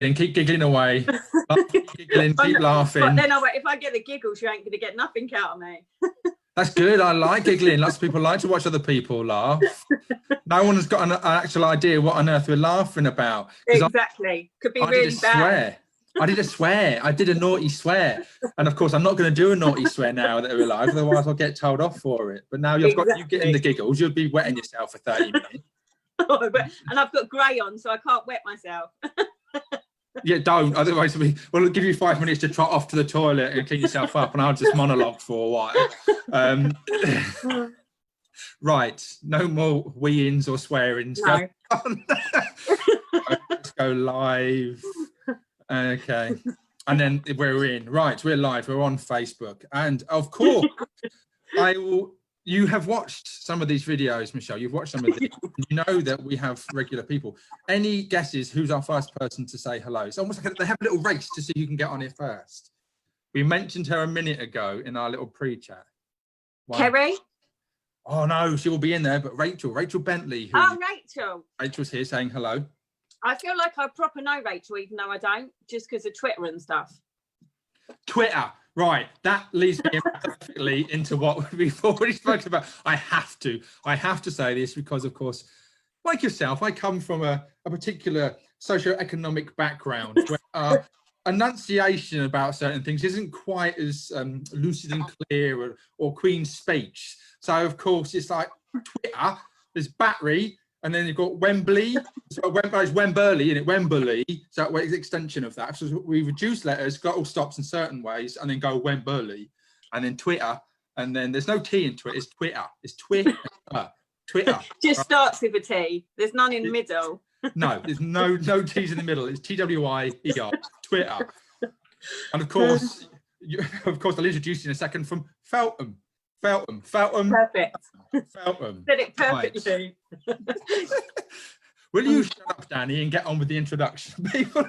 and keep giggling away. Keep giggling, keep laughing. But then if I get the giggles, you ain't going to get nothing out of me. That's good. I like giggling. Lots of people like to watch other people laugh. No one has got an actual idea what on earth we're laughing about. Exactly. Could be really bad. I did a swear. I did a naughty swear. And of course, I'm not going to do a naughty swear now that we're live, otherwise I'll get told off for it. But now you've got you getting the giggles, you'll be wetting yourself for 30 minutes. And I've got grey on, so I can't wet myself. Yeah, don't. Otherwise, we'll give you 5 minutes to trot off to the toilet and clean yourself up, and I'll just monologue for a while. Right, no more weeings or swearings. No. Let's go live. Okay, and then we're in. Right, we're live. We're on Facebook, and of course, you have watched some of these videos, Michelle. You've watched some of these. You know that we have regular people. Any guesses who's our first person to say hello? It's almost like they have a little race to see who can get on it first. We mentioned her a minute ago in our little pre-chat. Kerry? Oh no, she will be in there. But Rachel Bentley. Rachel. Rachel's here saying hello. I feel like I proper know Rachel, even though I don't, just because of Twitter and stuff. Twitter. Right, that leads me perfectly into what we've already spoken about. I have to say this because, of course, like yourself, I come from a particular socio-economic background where enunciation about certain things isn't quite as lucid and clear or Queen's speech. So, of course, it's like Twitter, there's battery, and then you've got Wembley. So it's Wembley, and Wembley. So it's an extension of that. So we reduce letters, got all stops in certain ways, and then go Wembley, and then Twitter, and then there's no T in Twitter. It's Twitter. It's Twitter. Twitter. Just starts with a T. There's none in the middle. No, there's no T's in the middle. It's TWIER. Twitter. And of course, I'll introduce you in a second from Feltham. Feltham. Perfect. Feltham. Said it perfectly. Right. Will you shut up, Danny, and get on with the introduction? People,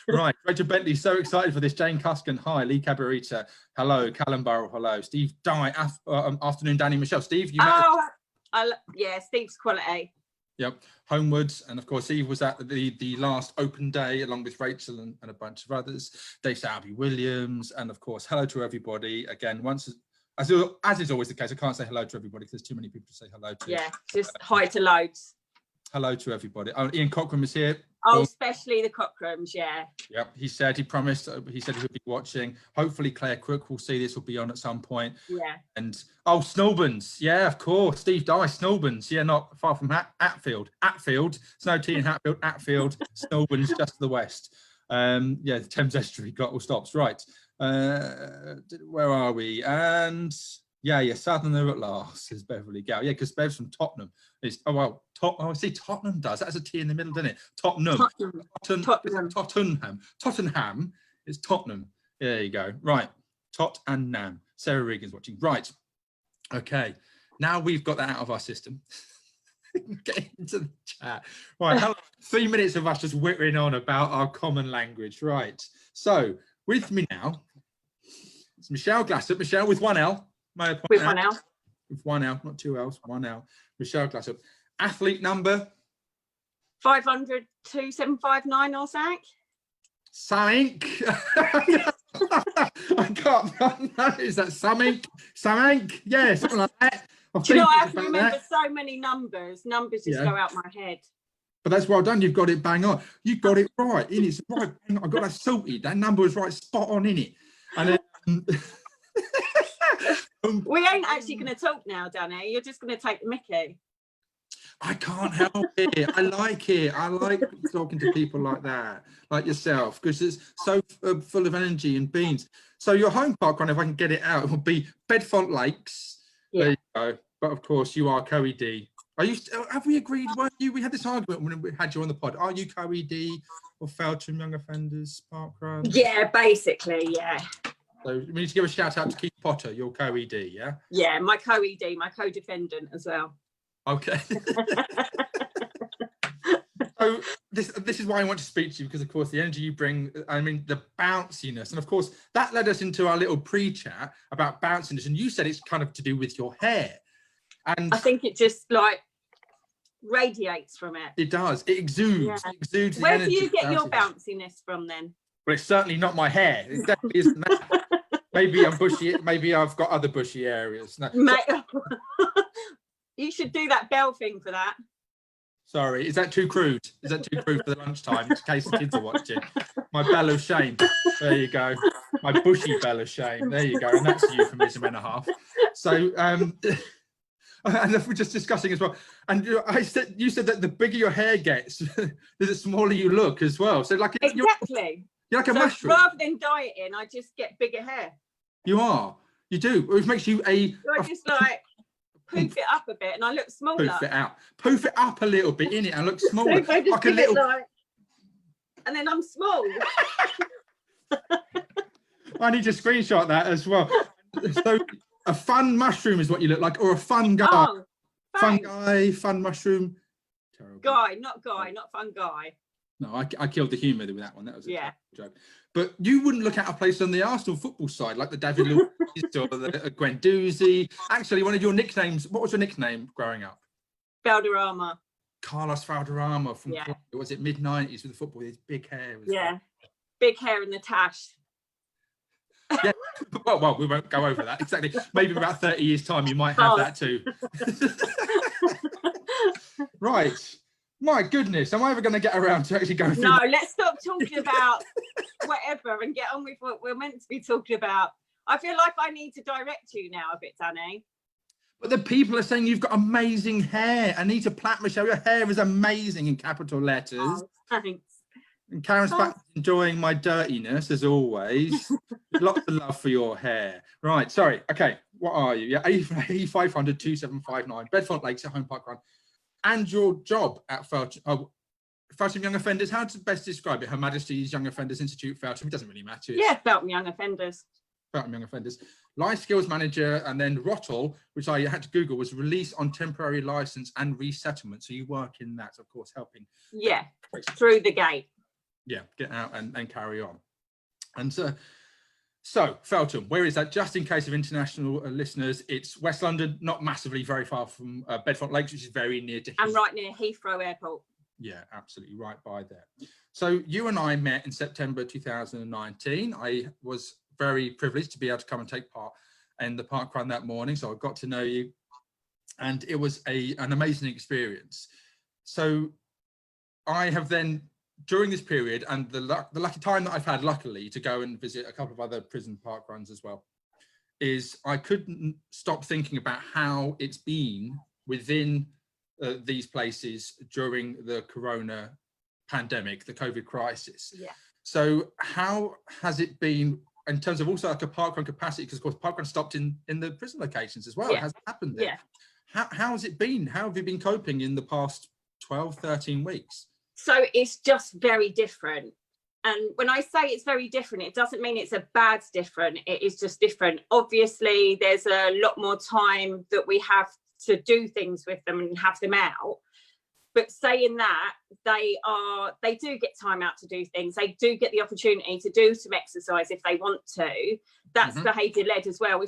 right, Rachel Bentley, so excited for this. Jane Cuskin, hi. Lee Cabarita, hello. Callum Burrell, hello. Steve Dye, afternoon, Danny. Michelle. Steve, you yeah, Steve's quality. Yep, Homewards, and of course Eve was at the last open day along with Rachel and a bunch of others. Dave Salby Williams, and of course hello to everybody again. As is always the case, I can't say hello to everybody because there's too many people to say hello to. Yeah, just hi to loads. Hello to everybody. Oh, Ian Cockram is here. Oh, especially the Cockrams, yeah. Yep, he said he promised. He said he would be watching. Hopefully, Claire Crook will see this. Will be on at some point. Yeah. And Snowbans, yeah, of course. Steve Dye, Snowbans, yeah, not far from Atfield. Atfield, it's no T in Hatfield. Atfield, Snowbans, just to the west. Yeah, the Thames Estuary got all stops. Right. Where are we? And yeah, Southerner at last is Beverly Gow. Yeah, because Bev's from Tottenham. I see Tottenham does. That's a T in the middle, doesn't it? Tottenham. Tottenham is Tottenham. There you go. Right. Tot and Nam. Sarah Regan's watching. Right. Okay. Now we've got that out of our system. Get into the chat. Right. 3 minutes of us just whittering on about our common language. Right. So with me now, it's Michele Glassup. Michele with one L. With one L. With one L, not two L's, one L. Michele Glassup. Athlete number? 500-2759 or something. Something? I can't know. Is that something? Something? Yeah, something like that. Do you know, I have to remember so many numbers. Numbers just go out my head. But that's well done. You've got it bang on. You got it right. It's right. I got that sorted. That number was right, spot on in it. And then, we ain't actually going to talk now, Danny. You're just going to take the mickey. I can't help it. I like it. I like talking to people like that, like yourself, because it's so full of energy and beans. So your home park run, if I can get it out, it will be Bedfont Lakes. Yeah. There you go. But of course, you are co-ED. Are you? Have we agreed? Weren't you? We had this argument when we had you on the pod. Are you co-ED or Feltham Young Offenders parkrun? Yeah, basically, yeah. So we need to give a shout out to Keith Potter, your co-ED, yeah? Yeah, my co-ED, my co-defendant as well. Okay. So this is why I want to speak to you, because of course the energy you bring, I mean the bounciness, and of course that led us into our little pre-chat about bounciness, and you said it's kind of to do with your hair. And I think it just like radiates from it. It does. It exudes. Yeah. It exudes. Where the do you energy, get your bounciness. bounciness from then? Well, it's certainly not my hair. It definitely isn't that. Maybe I'm bushy. Maybe I've got other bushy areas. No, Mate, you should do that bell thing for that. sorry, is that too crude? Is that too crude for the lunchtime in case the kids are watching? My bell of shame. There you go. My bushy bell of shame. There you go. And that's a euphemism and a half. So, and we're just discussing as well. And you said that the bigger your hair gets, the smaller you look as well. So, like, Exactly. You're like a So mushroom. rather than dieting, I just get bigger hair. You are. You do. Which makes you a. So I just like poof it up a bit, and I look smaller. Poof it out. Poof it up a little bit in it and look smaller. So I just like a give it little. like, and then I'm small. I need to screenshot that as well. So a fun mushroom is what you look like, or a fun guy. Oh, Fun thanks. guy, fun mushroom. Terrible. Guy, not fun guy. No, I killed the humour with that one. That was a Yeah. joke. But you wouldn't look at a place on the Arsenal football side, like the David Luiz or the Guendouzi. Actually, one of your nicknames, what was your nickname growing up? Valderrama. Carlos Valderrama from, Yeah. was it mid-90s with the football, with his big hair? Yeah. Big hair in the tash. Yeah. Well, we won't go over that. Exactly. Maybe in about 30 years' time, you might have that too. Right. My goodness, am I ever going to get around to actually going through No, let's stop talking about whatever and get on with what we're meant to be talking about. I feel like I need to direct you now a bit, Danny. But the people are saying you've got amazing hair. Anita Platt, Michele, your hair is amazing in capital letters. Oh, thanks. And Karen's back enjoying my dirtiness as always. Lots of love for your hair. Right, sorry. Okay, what are you? Yeah, A500 2759, Bedfont Lakes at Home Park Run. And your job at Feltham Young Offenders. How to best describe it? Her Majesty's Young Offenders Institute, Feltham. It doesn't really matter. Yeah, Feltham Young Offenders. Feltham Young Offenders. Life Skills Manager, and then ROTL, which I had to Google, was release on temporary license and resettlement. So you work in that, of course, helping. Yeah, through the gate. Yeah, get out and carry on. And so Feltham, where is that? Just in case of international listeners, it's West London, not massively very far from Bedfont Lakes, which is very near to And right near Heathrow Airport. Yeah, absolutely right by there. So you and I met in September 2019. I was very privileged to be able to come and take part in the park run that morning. So I got to know you, and it was an amazing experience. So I have then, during this period, and the lucky time that I've had, luckily, to go and visit a couple of other prison park runs as well, is I couldn't stop thinking about how it's been within these places during the corona pandemic, the COVID crisis. Yeah. So how has it been in terms of also like a park run capacity? Because of course park run stopped in the prison locations as well. Yeah. It hasn't happened there. Yeah. How has it been? How have you been coping in the past 12, 13 weeks? So it's just very different. And when I say it's very different, it doesn't mean it's a bad different. It is just different. Obviously, there's a lot more time that we have to do things with them and have them out. But saying that, they do get time out to do things. They do get the opportunity to do some exercise if they want to. That's behaviour led as well.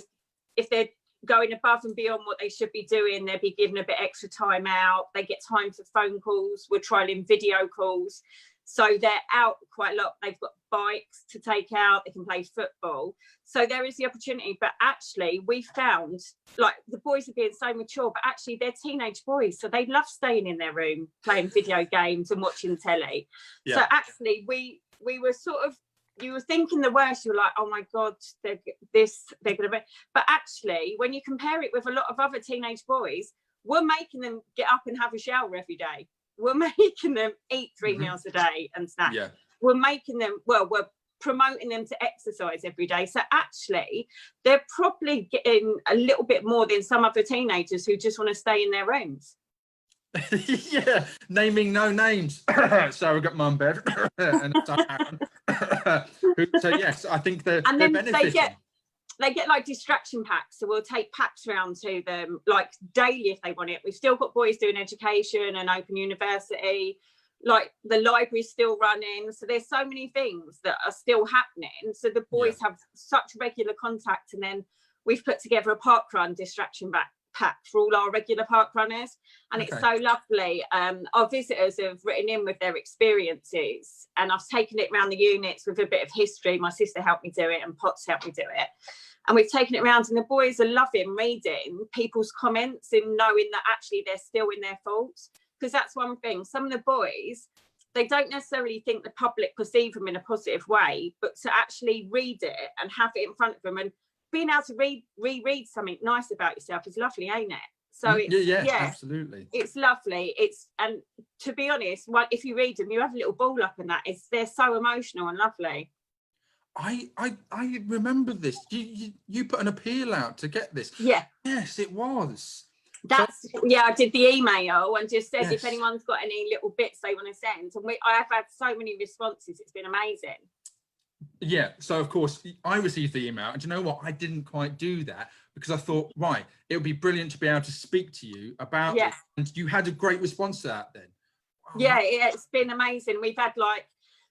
If they're going above and beyond what they should be doing, they'll be given a bit extra time out. They get time for phone calls. We're trialing video calls. So they're out quite a lot. They've got bikes to take out. They can play football. So there is the opportunity. But actually, we found, like, the boys are being so mature, but actually they're teenage boys. So they love staying in their room, playing video games and watching telly. Yeah. So actually, we were sort of, you were thinking the worst. You were like, oh my God, they're going to be. But actually, when you compare it with a lot of other teenage boys, we're making them get up and have a shower every day. We're making them eat 3 meals a day and snack. Yeah. We're making them, we're promoting them to exercise every day. So actually, they're probably getting a little bit more than some other teenagers who just want to stay in their rooms. Yeah, naming no names. Surrogate mum, Bev, and Aaron. So yes, I think they're benefiting. They get like distraction packs, so we'll take packs around to them like daily if they want it. We've still got boys doing education and open university, like the library's still running. So there's so many things that are still happening. So the boys have such regular contact, and then we've put together a park run distraction pack for all our regular park runners, and it's so lovely. Our visitors have written in with their experiences, and I've taken it around the units with a bit of history. My sister helped me do it, and Potts helped me do it. And we've taken it around, and the boys are loving reading people's comments and knowing that actually they're still in their faults. Because that's one thing. Some of the boys, they don't necessarily think the public perceive them in a positive way, but to actually read it and have it in front of them and being able to reread something nice about yourself is lovely, ain't it? So it's, absolutely. It's lovely. And to be honest, if you read them, you have a little ball up and they're so emotional and lovely. I remember this. You put an appeal out to get this. Yeah. Yes, it was. I did the email and just said if anyone's got any little bits they want to send, and I have had so many responses. It's been amazing. Yeah, so of course I received the email, and you know what, I didn't quite do that because I thought, right, it would be brilliant to be able to speak to you about it. And you had a great response to that then. Wow. Yeah, it's been amazing. We've had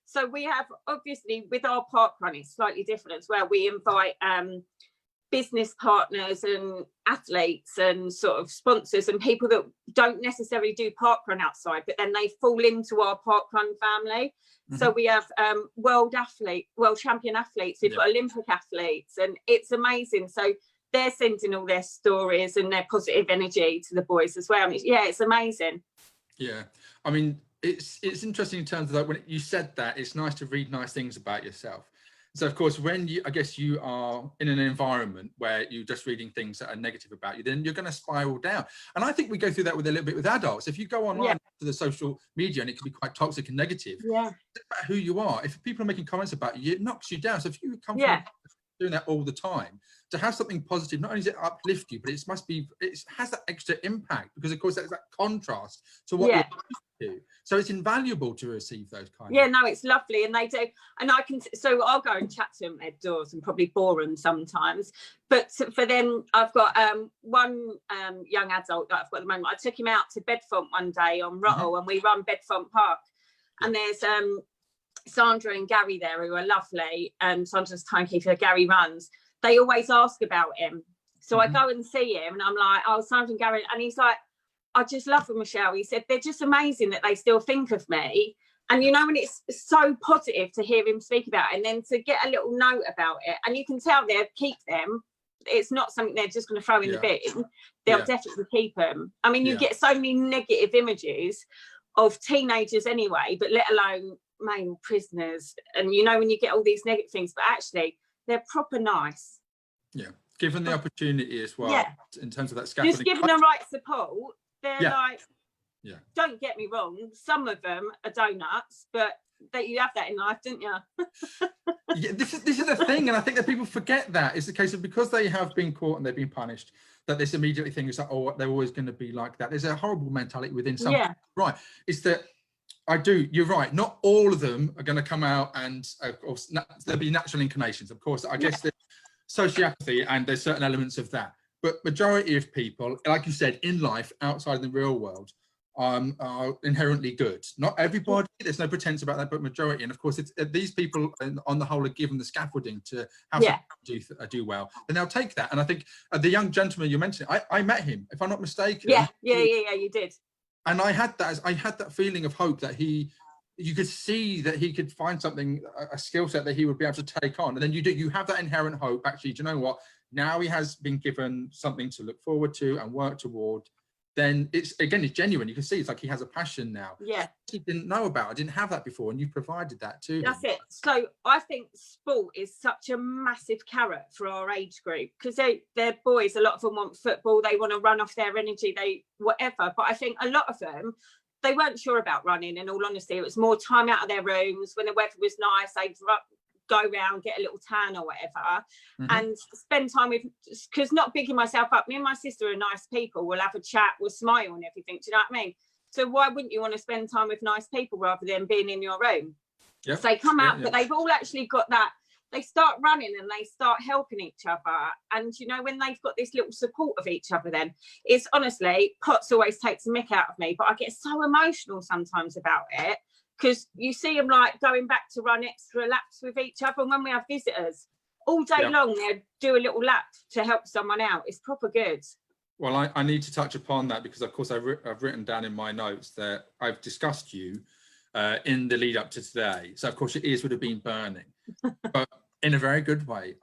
so we have, obviously with our park run, it's slightly different as well. We invite business partners and athletes and sort of sponsors and people that don't necessarily do parkrun outside, but then they fall into our parkrun family. So we have world champion athletes, we've got Olympic athletes, and it's amazing. So they're sending all their stories and their positive energy to the boys as well. And it's amazing. Yeah, I mean, it's interesting in terms of like when you said that, it's nice to read nice things about yourself. So of course, when I guess you are in an environment where you're just reading things that are negative about you, then you're going to spiral down. And I think we go through that with a little bit with adults. If you go online to the social media, and it can be quite toxic and negative, it's about who you are. If people are making comments about you, it knocks you down. So if you come from doing that all the time, to have something positive, not only does it uplift you, but it has that extra impact, because of course there's that contrast to what you're used to. So it's invaluable to receive those kinds of... no, it's lovely, and they do, and I'll go and chat to them at doors and probably bore them sometimes, but for them I've got one young adult that I've got at the moment. I took him out to Bedfont one day on Rottle, and we run Bedfont Park, and there's Sandra and Gary there who are lovely, and Sandra's timekeeper, Gary runs. They always ask about him, so I go and see him, and I'm like, oh, Sandra and Gary, and he's like, I just love them, Michelle. He said, they're just amazing that they still think of me. And you know, when it's so positive to hear him speak about it, and then to get a little note about it, and you can tell they'll keep them. It's not something they're just going to throw in the bin. They'll definitely keep them. I mean, you get so many negative images of teenagers anyway, but let alone male prisoners. And you know, when you get all these negative things, but actually they're proper nice. Yeah, given the opportunity as well, in terms of that scaffolding. Just given the right support. They're don't get me wrong, some of them are donuts, but that you have that in life, don't you? This is the thing, and I think that people forget that. It's the case of, because they have been caught and they've been punished, that this immediately thing is like, oh, they're always going to be like that. There's a horrible mentality within some right. It's that you're right, not all of them are going to come out, and of course there'll be natural inclinations, of course. I guess there's sociopathy, and there's certain elements of that. But majority of people, like you said, in life, outside the real world, are inherently good. Not everybody, there's no pretense about that, but majority. And of course, these people, on the whole, are given the scaffolding to have do well, and they'll take that. And I think the young gentleman you mentioned, I met him, if I'm not mistaken. Yeah, you did. And I had that feeling of hope that you could see that he could find something, a skill set that he would be able to take on. And then you have that inherent hope. Actually, do you know what? Now he has been given something to look forward to and work toward. Then it's genuine. You can see it's like he has a passion now. Yeah. He didn't know about. I didn't have that before, and you provided that too. That's it. So I think sport is such a massive carrot for our age group, because they're boys. A lot of them want football. They want to run off their energy. Whatever. But I think a lot of them, they weren't sure about running. In all honesty, it was more time out of their rooms when the weather was nice. They'd go around, get a little tan or whatever, and spend time with, because not bigging myself up, me and my sister are nice people. We'll have a chat, we'll smile and everything. Do you know what I mean? So why wouldn't you want to spend time with nice people rather than being in your room? So they come out, but they've all actually got that. They start running and they start helping each other. And you know, when they've got this little support of each other, then it's honestly, Potts always takes a mick out of me, but I get so emotional sometimes about it, because you see them like going back to run extra laps with each other. And when we have visitors all day long, they'll do a little lap to help someone out. It's proper good. Well, I need to touch upon that because, of course, I've written down in my notes that I've discussed you in the lead up to today. So, of course, your ears would have been burning, but in a very good way.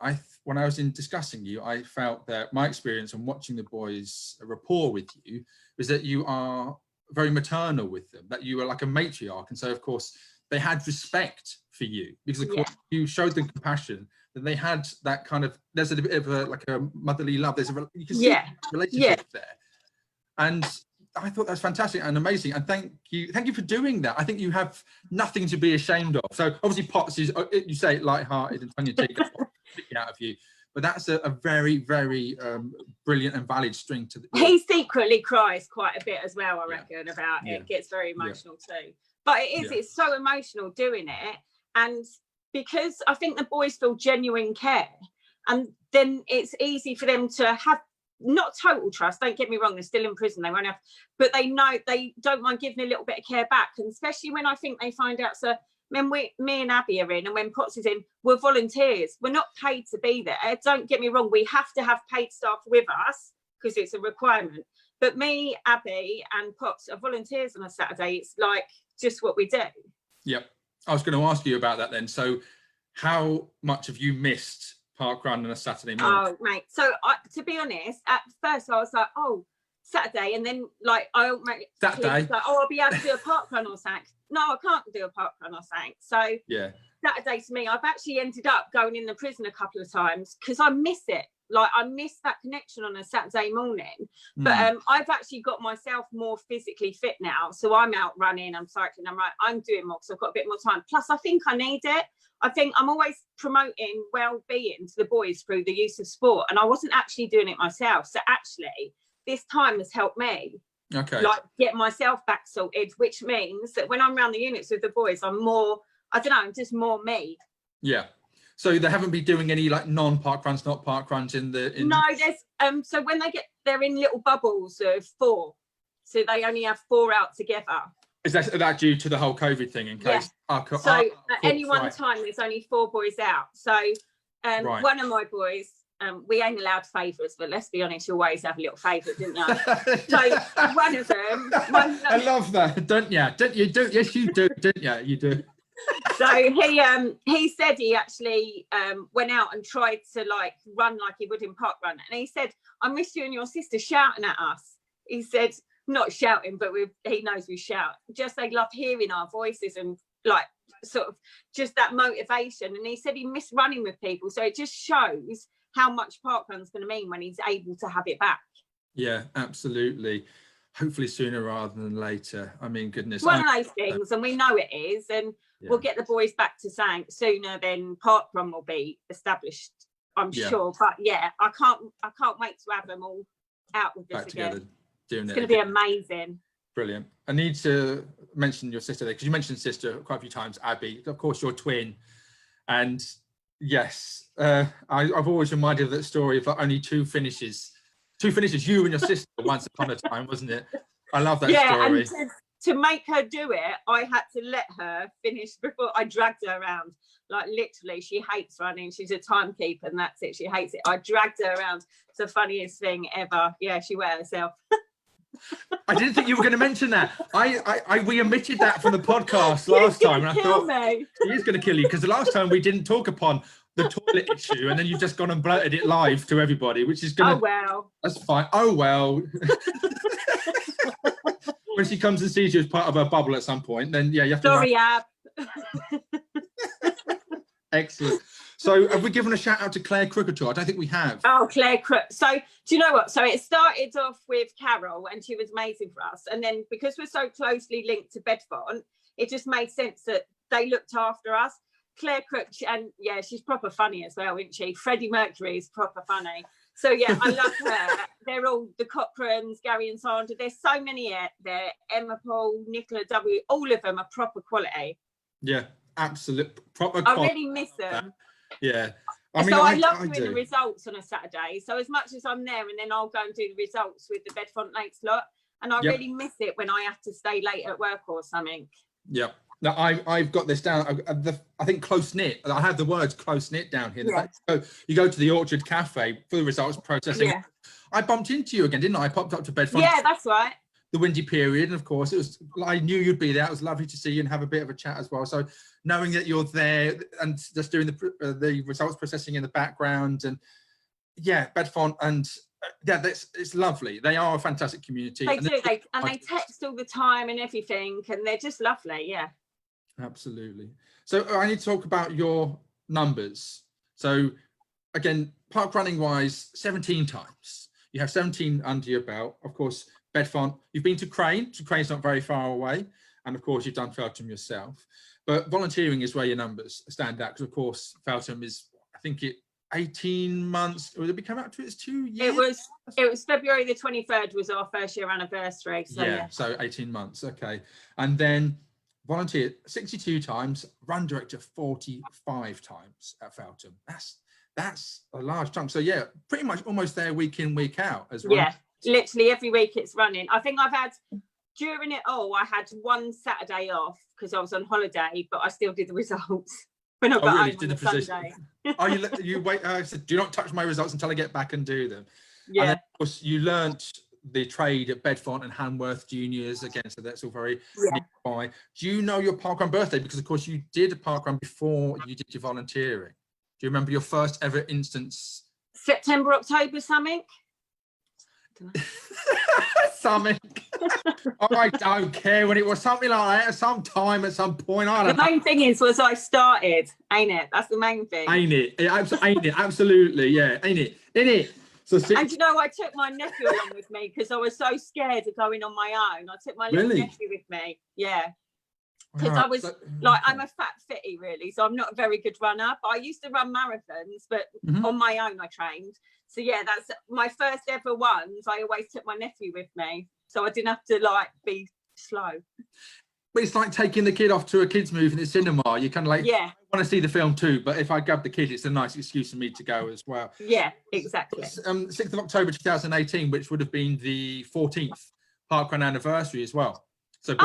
When I was discussing you, I felt that my experience and watching the boys' rapport with you was that you are very maternal with them, that you were like a matriarch. And so, of course, they had respect for you because, of course, you showed them compassion. That they had that kind of, there's a bit of a motherly love. You can see relationship there. And I thought that's fantastic and amazing. And thank you for doing that. I think you have nothing to be ashamed of. So obviously Potts is, you say it lighthearted and tongue-in-cheek out of you, but that's a very, very brilliant and valid string to the. He secretly cries quite a bit as well, I reckon, about it. Gets very emotional too. But it's so emotional doing it. And because I think the boys feel genuine care, and then it's easy for them to have not total trust, don't get me wrong, they're still in prison, they won't have, but they know they don't mind giving a little bit of care back. And especially when I think they find out, so when me and Abby are in and when Potts is in, we're volunteers, we're not paid to be there. Don't get me wrong, we have to have paid staff with us because it's a requirement, but me, Abby and Potts are volunteers on a Saturday. It's like just what we do. Yep. I was going to ask you about that then. So how much have you missed parkrun on a Saturday morning? Oh, mate. So to be honest, at first I was like, oh, Saturday. And then like, Saturday. Like, oh, I'll be able to do a parkrun or something. No, I can't do a parkrun or something. So Saturday to me, I've actually ended up going in the prison a couple of times because I miss it. Like I miss that connection on a Saturday morning. But I've actually got myself more physically fit now. So I'm out running, I'm cycling, I'm doing more because I've got a bit more time. Plus, I think I need it. I think I'm always promoting well-being to the boys through the use of sport. And I wasn't actually doing it myself. So actually, this time has helped me. Okay. Like get myself back sorted, which means that when I'm around the units with the boys, I'm more, I don't know, I'm just more me. Yeah. So they haven't been doing any like non-park runs, not park runs in the. No, there's so when they're in little bubbles of 4, so they only have 4 out together. Is that due to the whole COVID thing? In case. So at any one time, there's only 4 boys out. So one of my boys, we ain't allowed favourites, but let's be honest, you always have a little favourite, didn't you? So one of them. I love that, don't you? Don't you do? Yes, you do, don't you? You do. So he said he actually went out and tried to like run like he would in parkrun, and he said, I miss you and your sister shouting at us. He said, not shouting, but he knows we shout, just they love hearing our voices and like sort of just that motivation. And he said he missed running with people, so it just shows how much parkrun's going to mean when he's able to have it back. Yeah, absolutely. Hopefully sooner rather than later. I mean, goodness. One of those things, and we know it is, and we'll get the boys back to saying sooner than parkrun will be established, I'm sure. But I can't wait to have them all out with us again. It's going to be amazing. Brilliant. I need to mention your sister there because you mentioned sister quite a few times, Abby. Of course, your twin, and yes, I've always reminded of that story of only two finishes, you and your sister once upon a time, wasn't it? I love that story. And to make her do it, I had to let her finish before I dragged her around. Like literally, she hates running. She's a timekeeper and that's it. She hates it. I dragged her around. It's the funniest thing ever. Yeah, she wet herself. I didn't think you were going to mention that. We omitted that from the podcast last time, and I thought he is going to kill you because the last time we didn't talk upon the toilet issue, and then you've just gone and blurted it live to everybody, which is going to. Oh well. That's fine. Oh well. When she comes and sees you as part of her bubble at some point, then you have to. Sorry, Ab. Excellent. So have we given a shout out to Claire Cricketer? I don't think we have. Oh, Claire Crook. So do you know what? So it started off with Carol and she was amazing for us. And then because we're so closely linked to Bedfont, it just made sense that they looked after us. Claire Crook, and she's proper funny as well, isn't she? Freddie Mercury is proper funny. So I love her. They're all the Cochrans, Gary and Sandra. There's so many there. Emma Paul, Nicola W. All of them are proper quality. Yeah, absolute proper quality. I really miss them. Yeah. I mean, I love doing the results on a Saturday. So as much as I'm there and then I'll go and do the results with the Bedfont Lakes lot. And I really miss it when I have to stay late at work or something. Yep. No, I've got this down. I think close knit. I have the words close knit down here. Yeah. So you go to the Orchard Cafe for the results processing. Yeah. I bumped into you again, didn't I? I popped up to Bedford. Yeah, that's right. The windy period, and of course, it was. I knew you'd be there. It was lovely to see you and have a bit of a chat as well. So knowing that you're there and just doing the results processing in the background, and yeah, Bedfont, and yeah, it's lovely. They are a fantastic community. They do. They text all the time and everything, and they're just lovely. Yeah. Absolutely. So I need to talk about your numbers. So again, park running wise, 17 times. You have 17 under your belt. Of course, Bedfont, you've been to Crane. So Crane's not very far away. And of course, you've done Feltham yourself. But volunteering is where your numbers stand out. Because of course, Feltham is, I think 18 months. Would it be coming up to its 2 years? It was February the 23rd was our first year anniversary. So yeah. So 18 months. Okay. And then volunteered 62 times, run director 45 times at Feltham. That's a large chunk. So yeah, pretty much almost there week in, week out as well. Yeah, literally every week it's running. I think during it all, I had one Saturday off because I was on holiday, but I still did the results when I got home on the Sunday. Oh, you wait. I said, do not touch my results until I get back and do them. Yeah. And then, of course, you learnt the trade at Bedfont and Hanworth Juniors again, so that's all very nearby. Do you know your parkrun birthday? Because of course you did a parkrun before you did your volunteering. Do you remember your first ever instance? September, October, something. Something. Oh, I don't care when it was, something like that at some time, at some point. I don't know. The main thing was I started, ain't it? That's the main thing. Ain't it? Ain't it? Absolutely, yeah. Ain't it? Ain't it? So and you know, I took my nephew along with me because I was so scared of going on my own. I took my little nephew with me. Yeah. Because I was I'm a fat fitty really, so I'm not a very good runner. But I used to run marathons, but on my own I trained. So yeah, that's my first ever ones. I always took my nephew with me, so I didn't have to be slow. But it's like taking the kid off to a kids' movie in the cinema. You kind of I want to see the film too, but if I grab the kid, it's a nice excuse for me to go as well. Yeah, exactly. 6th of October 2018, which would have been the 14th parkrun anniversary as well. So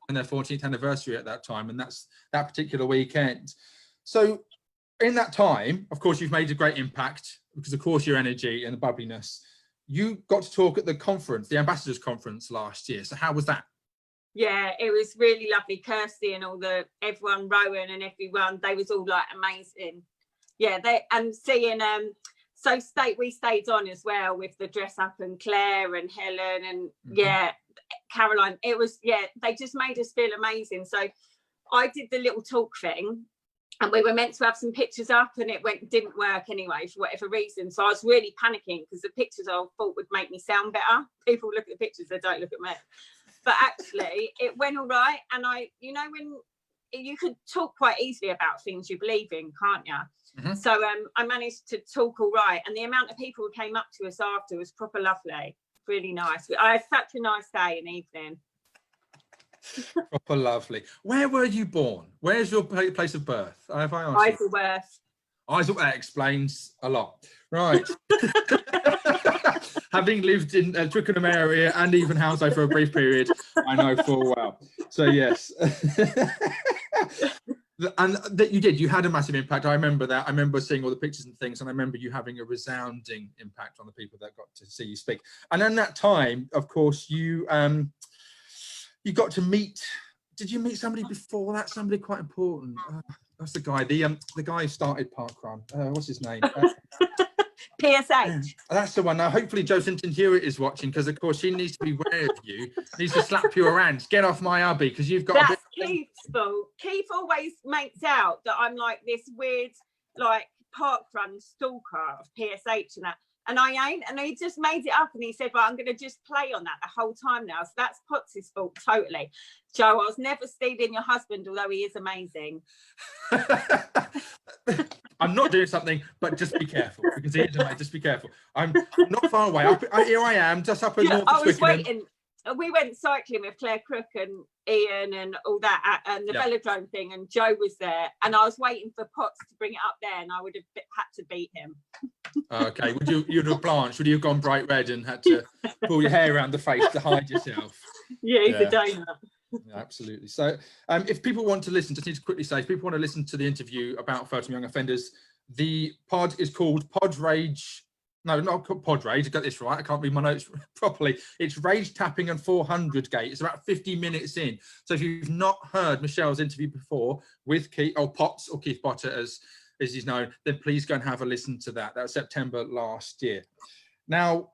and their 14th anniversary at that time, and that's that particular weekend. So in that time, of course, you've made a great impact because, of course, your energy and the bubbliness. You got to talk at the conference, the Ambassadors Conference last year. So how was that? Yeah, it was really lovely. Kirsty and everyone, Rowan and everyone, they was all amazing. Yeah, seeing we stayed on as well with the dress up and Claire and Helen and Caroline. It was they just made us feel amazing. So I did the little talk thing and we were meant to have some pictures up and it didn't work anyway for whatever reason. So I was really panicking because the pictures I thought would make me sound better. People look at the pictures, they don't look at me. But actually it went all right. And when you could talk quite easily about things you believe in, can't you? So I managed to talk all right. And the amount of people who came up to us after was proper lovely. Really nice. I had such a nice day and evening. Proper lovely. Where were you born? Where's your place of birth? Have I asked Isleworth. That explains a lot. Right. Having lived in Twickenham area and even Hounslow for a brief period, I know full well. So yes. And that you had a massive impact. I remember that. I remember seeing all the pictures and things, and I remember you having a resounding impact on the people that got to see you speak. And in that time, of course, you got to meet. Did you meet somebody before that? Somebody quite important. That's the guy. The guy who started parkrun. What's his name? PSH. That's the one. Now, hopefully, Joe Sinton Hewitt is watching because, of course, she needs to be aware of you. Needs to slap you around. Get off my hubby because you've got. That's Keith's fault. Keith always makes out that I'm like this weird, parkrun stalker of PSH and that, and I ain't. And he just made it up and he said, "Well, I'm going to just play on that the whole time now." So that's Potts' fault totally. Joe, I was never stealing your husband, although he is amazing. I'm not doing something, but just be careful because he is amazing. Just be careful. I'm not far away. Here I am, just up in North I was Twickenham. waiting. We went cycling with Claire Crook and Ian and all that and the velodrome thing, and Joe was there, and I was waiting for Potts to bring it up there, and I would have had to beat him. Okay, you'd have blanched? Would you have gone bright red and had to pull your hair around the face to hide yourself? Yeah, he's a donut. Yeah, absolutely. So if people want to listen, just need to quickly say, if people want to listen to the interview about Feltham Young Offenders, the pod is called Pod Rage. No, not called Pod Rage. I got this right. I can't read my notes properly. It's Rage Tapping and 400 Gate. It's about 50 minutes in. So if you've not heard Michelle's interview before with Keith, or Potts, or Keith Botter as he's known, then please go and have a listen to that. That was September last year. Now,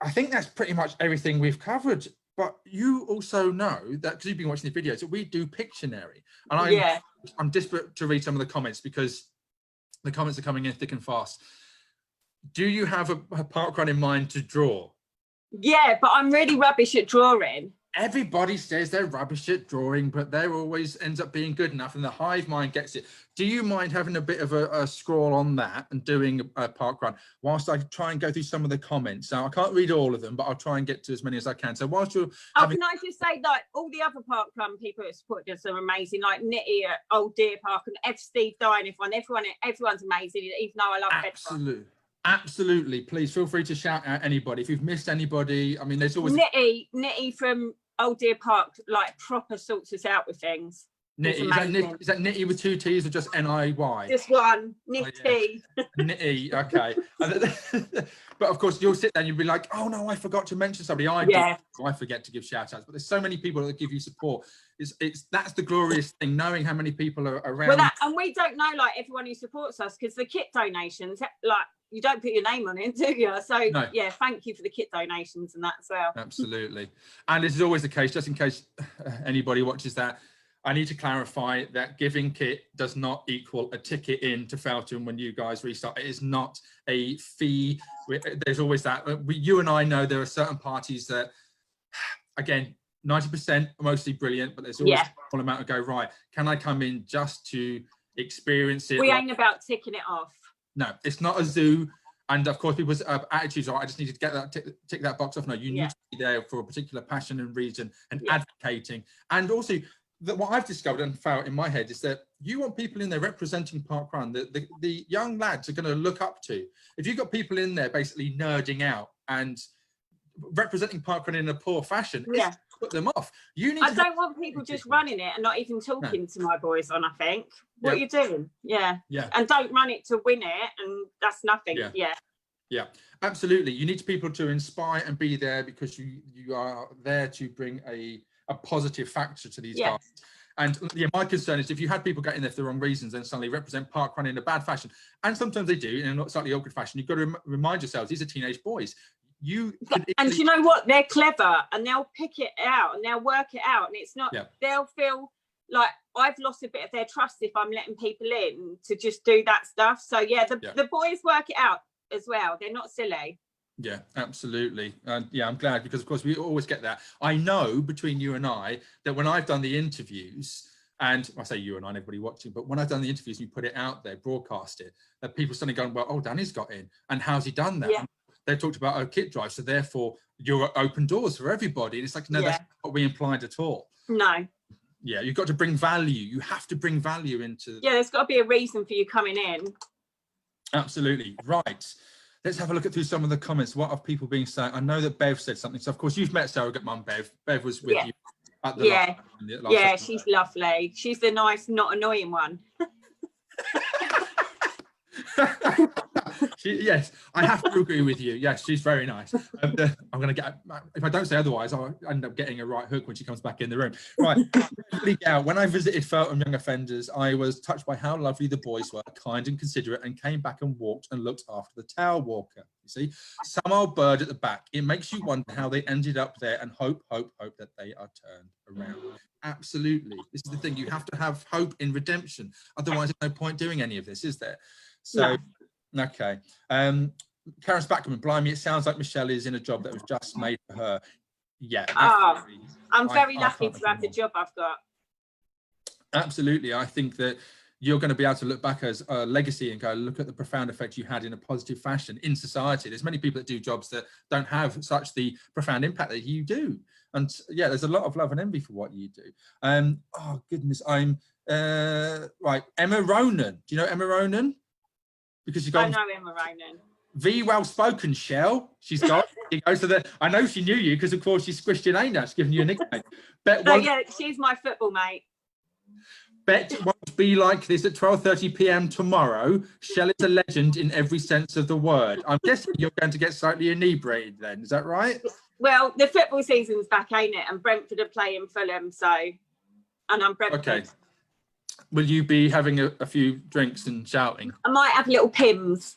I think that's pretty much everything we've covered. But you also know that, because you've been watching the videos, that we do Pictionary. And I'm desperate to read some of the comments because the comments are coming in thick and fast. Do you have a parkrun in mind to draw? Yeah, but I'm really rubbish at drawing. Everybody says they're rubbish at drawing, but they always ends up being good enough, and the hive mind gets it. Do you mind having a bit of a scroll on that and doing a parkrun whilst I try and go through some of the comments? Now, I can't read all of them, but I'll try and get to as many as I can. So whilst you're can I just say, like, all the other parkrun people that supported us are amazing, like Nitty at Old Deer Park and Steve Dye, everyone's amazing, even though I love Bedford. Absolutely. Please feel free to shout out anybody. If you've missed anybody, I mean, there's always Nitty from Old Deer Park, like, proper sorts us out with things. Nitty, is that Nitty with 2 T's or just N-I-Y? Just one, Nitty. Oh, yeah. Nitty, okay. But of course, you'll sit there and you'll be like, oh no, I forgot to mention somebody. I forget to give shout outs, but there's so many people that give you support. That's the glorious thing, knowing how many people are around. Well, and we don't know, like, everyone who supports us, because the kit donations, like, you don't put your name on it, do you? So no. Yeah, thank you for the kit donations and that as well. Absolutely. And this is always the case, just in case anybody watches that, I need to clarify that giving kit does not equal a ticket in to Feltham when you guys restart. It is not a fee. There's always that. You and I know there are certain parties that, again, 90% are mostly brilliant, but there's always a small amount of go, right, can I come in just to experience it? We ain't about ticking it off. No, it's not a zoo. And of course, people's attitudes are, I just need to get that, tick that box off. No, you need to be there for a particular passion and reason and advocating. And also, what I've discovered and found in my head is that you want people in there representing parkrun that the young lads are going to look up to. If you've got people in there basically nerding out and representing parkrun in a poor fashion, it's put them off. I don't want people just running it and not even talking to my boys on. I think what are you doing? Yeah, and don't run it to win it, and that's nothing. Yeah, absolutely. You need people to inspire and be there because you are there to bring a positive factor to these guys. And my concern is if you had people getting there for the wrong reasons and suddenly represent parkrun in a bad fashion, and sometimes they do in a slightly awkward fashion, you've got to remind yourselves these are teenage boys. And you know what? They're clever and they'll pick it out and they'll work it out, and it's not. They'll feel like I've lost a bit of their trust if I'm letting people in to just do that stuff. So the boys work it out as well. They're not silly. Yeah, absolutely. And I'm glad, because of course we always get that. I know between you and I that when I've done the interviews, and I say you and I, everybody watching, but when I've done the interviews, you put it out there, broadcast it, that people suddenly going, well, oh, Danny's got in, and how's he done that? They talked about a kit drive, so therefore you're open doors for everybody. And it's like, no, that's not what we implied at all. No. Yeah, you've got to bring value. You have to bring value into. Yeah, there's got to be a reason for you coming in. Absolutely. Right. Let's have a look through some of the comments. What have people been saying? I know that Bev said something. So, of course, you've met surrogate mum, Bev. Bev was with you at the last she's lovely. She's the nice, not annoying one. Yes, I have to agree with you. Yes, she's very nice. I'm going to get, if I don't say otherwise, I'll end up getting a right hook when she comes back in the room. Right. When I visited Feltham Young Offenders, I was touched by how lovely the boys were, kind and considerate, and came back and walked and looked after the towel walker. You see, some old bird at the back. It makes you wonder how they ended up there, and hope that they are turned around. Absolutely. This is the thing. You have to have hope in redemption. Otherwise, there's no point doing any of this, is there? So, okay. Karen Spackman, blimey, it sounds like Michele is in a job that was just made for her. Yeah. I'm very lucky to have the job I've got. Absolutely. I think that you're going to be able to look back as a legacy and go, look at the profound effect you had in a positive fashion in society. There's many people that do jobs that don't have such the profound impact that you do. And there's a lot of love and envy for what you do. Oh, goodness. I'm right. Emma Ronan. Do you know Emma Ronan? Because you got. I know Emma Ronan. V well spoken, Shell. She's got. You go to the. I know she knew you because of course she squished your name now. She's given you a nickname. So yeah, she's my football mate. Bet won't be like this at 12:30 p.m. tomorrow. Shell is a legend in every sense of the word. I'm guessing you're going to get slightly inebriated then. Is that right? Well, the football season's back, ain't it? And Brentford are playing Fulham, so, and I'm Brentford. Okay. Will you be having a few drinks and shouting? I might have little pims.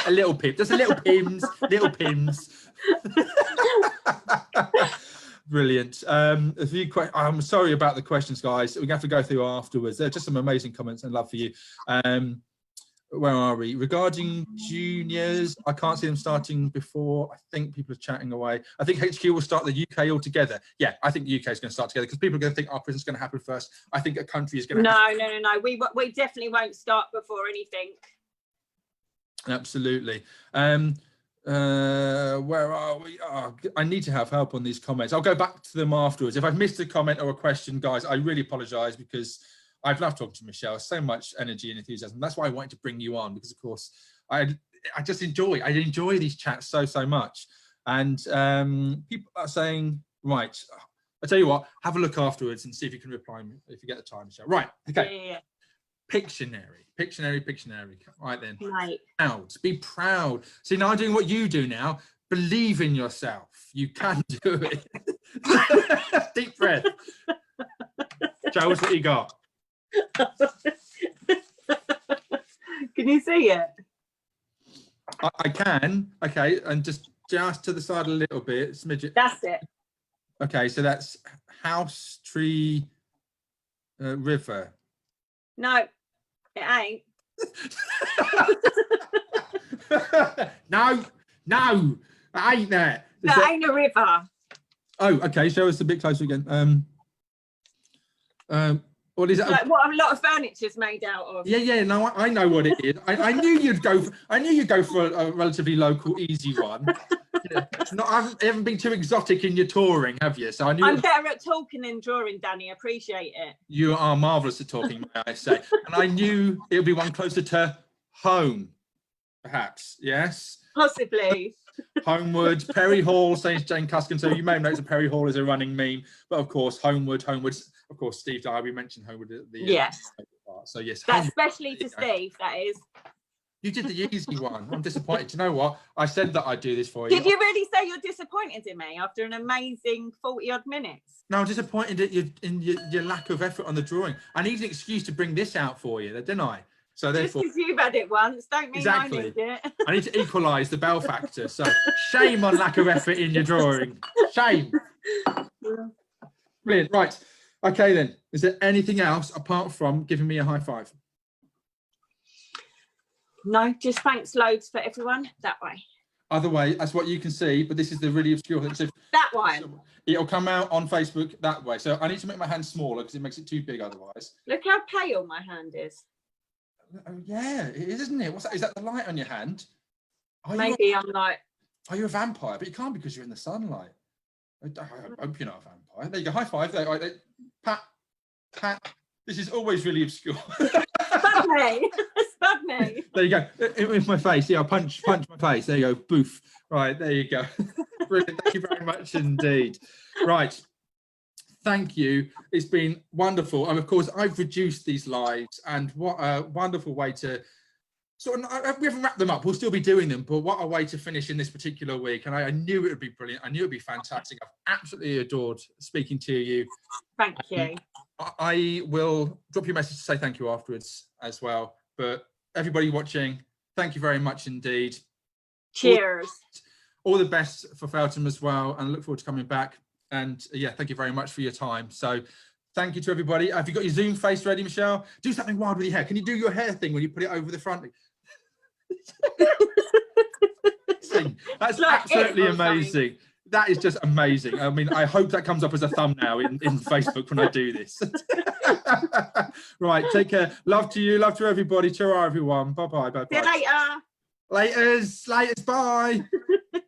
A little pim. Just a little pims. Little pims. Brilliant. A few questions. I'm sorry about the questions, guys. We're going to have to go through afterwards. They're just some amazing comments and love for you. Where are we? Regarding juniors, I can't see them starting before. I think people are chatting away. I think HQ will start the UK altogether. Yeah, I think the UK is going to start together because people are going to think our prison's going to happen first. I think a country is going to No. We definitely won't start before anything. Absolutely. Where are we? Oh, I need to have help on these comments. I'll go back to them afterwards. If I've missed a comment or a question, guys, I really apologize because I've loved talking to Michele. So much energy and enthusiasm. That's why I wanted to bring you on because, of course, I just enjoy these chats so much. And people are saying, right, I'll tell you what, have a look afterwards and see if you can reply if you get the time, Michele. Right, okay. Yeah. Pictionary. Right then. Right. Proud. Be proud. See, now I'm doing what you do now. Believe in yourself. You can do it. Deep breath. Joe, what's what you got? Can you see it? I can. Okay, and just to the side a little bit. Smidget. That's it. Okay, so that's house, tree, river. No, it ain't. No, it ain't there. That ain't a river. Oh, okay. Show us a bit closer again. What is it? Like what a lot of furniture's made out of. Yeah. No, I know what it is. I knew you'd go. I knew you'd go for a relatively local, easy one. Yeah. I haven't been too exotic in your touring, have you? So I knew. I'm better at talking than drawing, Danny. Appreciate it. You are marvellous at talking, may I say? And I knew it would be one closer to home, perhaps. Yes. Possibly. Homeward, Perry Hall, says Jane Cuskin. So you may have noticed that Perry Hall is a running meme, but of course, Homeward. Of course, Steve Dyer, we mentioned Homeward at the yes. So yes, that's especially to Steve. That is. You did the easy one. I'm disappointed. Do you know what? I said that I'd do this for you. Did you really say you're disappointed in me after an amazing 40-odd minutes? No, I'm disappointed at your lack of effort on the drawing. I need an excuse to bring this out for you, didn't I? So therefore, just because you've had it once, don't mean exactly. I need it. I need to equalise the bell factor. So shame on lack of effort in your drawing. Shame. Brilliant. Right. Okay then. Is there anything else apart from giving me a high five? No, just thanks loads for everyone. That way. Other way, that's what you can see, but this is the really obscure thing. So that one. It'll come out on Facebook that way. So I need to make my hand smaller because it makes it too big otherwise. Look how pale my hand is. Oh, yeah, it is, isn't it? What's that? Is that the light on your hand? Maybe I'm like. Are you a vampire? But you can't because you're in the sunlight. I hope you're not a vampire. There you go. High five. There, pat. This is always really obscure. Spud me. Spud me. There you go. With my face. Yeah, I'll punch my face. There you go. Boof. Right, there you go. Brilliant. Thank you very much indeed. Right. Thank you. It's been wonderful. And of course, I've reduced these lives, and what a wonderful way to sort of, we haven't wrapped them up. We'll still be doing them, but what a way to finish in this particular week. And I knew it would be brilliant. I knew it'd be fantastic. I've absolutely adored speaking to you. Thank you. I will drop you a message to say thank you afterwards as well. But everybody watching, thank you very much indeed. Cheers. All the best for Feltham as well, and I look forward to coming back. And yeah, thank you very much for your time. So thank you to everybody. Have you got your Zoom face ready, Michele? Do something wild with your hair. Can you do your hair thing when you put it over the front? That's like absolutely amazing. That is just amazing. I mean, I hope that comes up as a thumbnail in Facebook when I do this. Right, take care. Love to you. Love to everybody. Ciao, everyone. Bye-bye. Bye-bye. See you later. Laters. Bye.